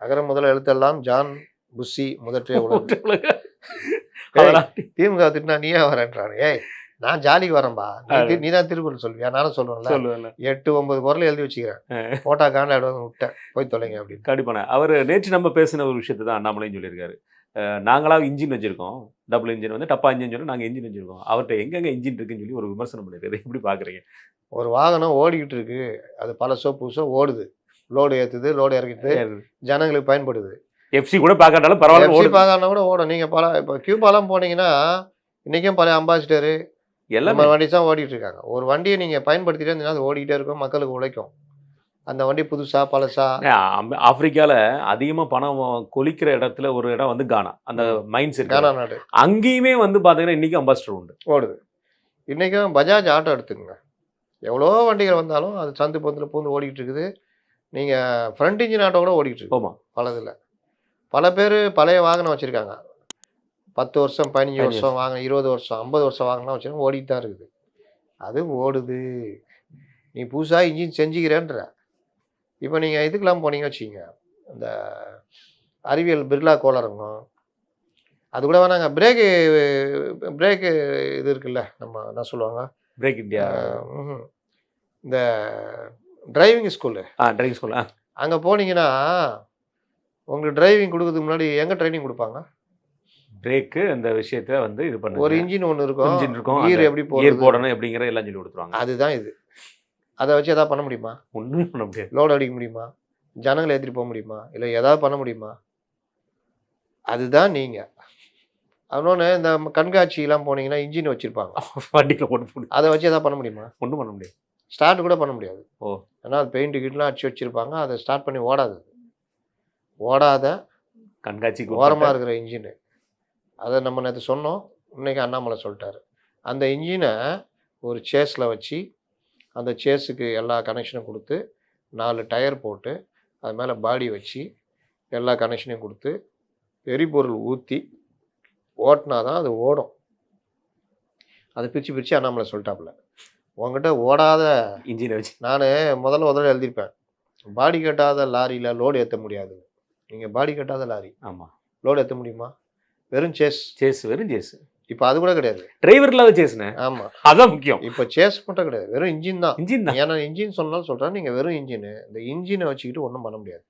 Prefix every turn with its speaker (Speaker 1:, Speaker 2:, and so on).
Speaker 1: அகர முதல எழுத்தெல்லாம் ஜான் புஷி முதற்றே உலகு.
Speaker 2: உலக.
Speaker 1: திமுக திட்டினா நீயே வரேன்றானு. ஏய் நான் ஜாலிக்கு வரேன்பா, நீ தான் திருக்குறள் சொல்வியா? நானும் சொல்லுவேன்ல.
Speaker 2: சொல்லுவேன்ல.
Speaker 1: 8-9 குரல் எழுதி வச்சுக்கிறேன், போட்டா காண்டாடுவாங்க, விட்டேன் போய் தொலைங்க அப்படின்னு.
Speaker 2: கண்டிப்பான அவர் நேற்று நம்ம பேசின ஒரு விஷயத்தை தான் அண்ணாமலையும் சொல்லியிருக்காரு. நாங்களாக இன்ஜின் வச்சிருக்கோம், டபுள் இன்ஜின் வந்து டப்பா இன்ஜின் சொல்லி நாங்கள் இன்ஜின் வச்சிருக்கோம், அவர்கிட்ட எங்கெங்க இன்ஜின் இருக்குன்னு சொல்லி ஒரு விமர்சனம் பண்ணிருக்காரு. எப்படி பார்க்குறீங்க?
Speaker 1: ஒரு வாகனம் ஓடிக்கிட்டு இருக்கு, அது பழசோ புதுசோ ஓடுது, லோடு ஏற்றுது, லோடு இறக்கிட்டு ஜனங்களுக்கு பயன்படுது.
Speaker 2: எஃப்சி கூட பார்க்காட்டாலும் பரவாயில்ல,
Speaker 1: பார்க்காம கூட ஓடும். நீங்கள் பல இப்போ கியூபாலாம் போனீங்கன்னா இன்றைக்கும் பழைய அம்பாசிடரு
Speaker 2: எல்லாமே
Speaker 1: வண்டி தான் ஓடிட்டு இருக்காங்க. ஒரு வண்டியை நீங்கள் பயன்படுத்திட்டே இருந்தீங்கன்னா அது ஓடிக்கிட்டே இருக்கும், மக்களுக்கு உழைக்கும். அந்த வண்டி புதுசா பழசா.
Speaker 2: ஆப்பிரிக்கால அதிகமா பணம் கொலிக்கிற இடத்துல ஒரு இடம் வந்து கானா, அந்த மைன்ஸ் இருக்கு,
Speaker 1: கானா நாடு.
Speaker 2: அங்கேயுமே வந்து பாத்தீங்கன்னா இன்னைக்கு அம்பாசிடர் உண்டு,
Speaker 1: ஓடுது. இன்னைக்கும் பஜாஜ் ஆட்டோ எடுத்துங்க, எவ்வளோ வண்டிகள் வந்தாலும் அது சந்து பந்தில் பூந்து ஓடிக்கிட்டு இருக்குது. நீங்கள் ஃப்ரண்ட் இன்ஜின் ஆட்டோ கூட ஓடிக்கிட்டு இருக்கு.
Speaker 2: ஆமாம்,
Speaker 1: பலதில் பல பேர் பழைய வாகனம் வச்சுருக்காங்க, 10 வருஷம் 15 வருஷம் வாங்கின, 20 வருஷம் 50 வருஷம் வாங்கினா வச்சுருக்கோம், ஓடிட்டு தான் இருக்குது. அது ஓடுது. நீ புதுசாக இன்ஜின் செஞ்சுக்கிறேன்ற. இப்போ நீங்கள் இதுக்கெல்லாம் போனீங்க வச்சுக்கிங்க, இந்த அறிவியல் பிர்லா கோளரங்கம், அது கூட வேணாங்க. பிரேக்கு இது இருக்குல்ல, நம்ம என்ன சொல்லுவாங்க,
Speaker 2: பிரேக் இந்தியா,
Speaker 1: இந்த டிரைவிங் ஸ்கூலு,
Speaker 2: டிரைவிங் ஸ்கூல்,
Speaker 1: அங்கே போனீங்கன்னா உங்களுக்கு டிரைவிங் கொடுக்கறதுக்கு முன்னாடி எங்கே ட்ரைனிங் கொடுப்பாங்க?
Speaker 2: பிரேக்கு அந்த விஷயத்த வந்து இது பண்ண
Speaker 1: ஒரு இன்ஜின் ஒன்று இருக்கும்,
Speaker 2: இன்ஜின் இருக்கும்,
Speaker 1: கீர் எப்படி
Speaker 2: போடணும் எப்படிங்கிற எல்லாம் சொல்லி கொடுத்துருவாங்க.
Speaker 1: அதுதான் இது. அதை வச்சு எதாவது பண்ண முடியுமா?
Speaker 2: ஒன்றுமே பண்ண முடியாது.
Speaker 1: லோடு அடிக்க முடியுமா? ஜனங்களை ஏற்றிட்டு போக முடியுமா? இல்லை எதாவது பண்ண முடியுமா? அதுதான் நீங்கள். அதனொன்று இந்த கண்காட்சியெல்லாம் போனீங்கன்னா இன்ஜின் வச்சுருப்பாங்க,
Speaker 2: வண்டியில் போட்டு,
Speaker 1: அதை வச்சு எதாவது பண்ண முடியுமா?
Speaker 2: ஒன்றும் பண்ண முடியாது.
Speaker 1: ஸ்டார்ட் கூட பண்ண முடியாது.
Speaker 2: ஓ,
Speaker 1: ஏன்னா அது பெயிண்ட் கிட்டலாம் அடிச்சு வச்சுருப்பாங்க, அதை ஸ்டார்ட் பண்ணி ஓடாத
Speaker 2: கண்காட்சிக்கு
Speaker 1: ஓரமாக இருக்கிற இன்ஜினு. அதை நம்ம நேற்று சொன்னோம், இன்றைக்கி அண்ணாமலை சொல்லிட்டாரு. அந்த இன்ஜினை ஒரு சேஸில் வச்சு, அந்த சேஸுக்கு எல்லா கனெக்ஷனும் கொடுத்து, 4 டயர் போட்டு, அது மேலே பாடி வச்சு எல்லா கனெக்ஷனையும் கொடுத்து, எரிபொருள் ஊற்றி ஓட்டினா தான் அது ஓடும். அதை பிரித்து அண்ணாமலை சொல்லிட்டாப்புல. உங்ககிட்ட ஓடாத
Speaker 2: இன்ஜினை வச்சு
Speaker 1: நான் முதல்ல எழுதியிருப்பேன், பாடி கட்டாத லாரியில் லோடு ஏற்ற முடியாது. நீங்கள் பாடி கட்டாத லாரி,
Speaker 2: ஆமாம்,
Speaker 1: லோடு ஏற்ற முடியுமா? வெறும் சேஸ்,
Speaker 2: வெறும் சேஸ்.
Speaker 1: இப்போ அது கூட கிடையாது,
Speaker 2: டிரைவர் இல்லாத சேஸ்னே.
Speaker 1: ஆமாம்,
Speaker 2: அதான் முக்கியம்.
Speaker 1: இப்போ சேஸ் மட்டும் கிடையாது, வெறும் இன்ஜின் தான்.
Speaker 2: இன்ஜின் தான்.
Speaker 1: ஏன்னா இன்ஜின் சொன்னாலும் சொல்கிறேன், நீங்கள் வெறும் இன்ஜினு, இந்த இன்ஜினை வச்சுக்கிட்டு ஒன்றும் பண்ண முடியாது.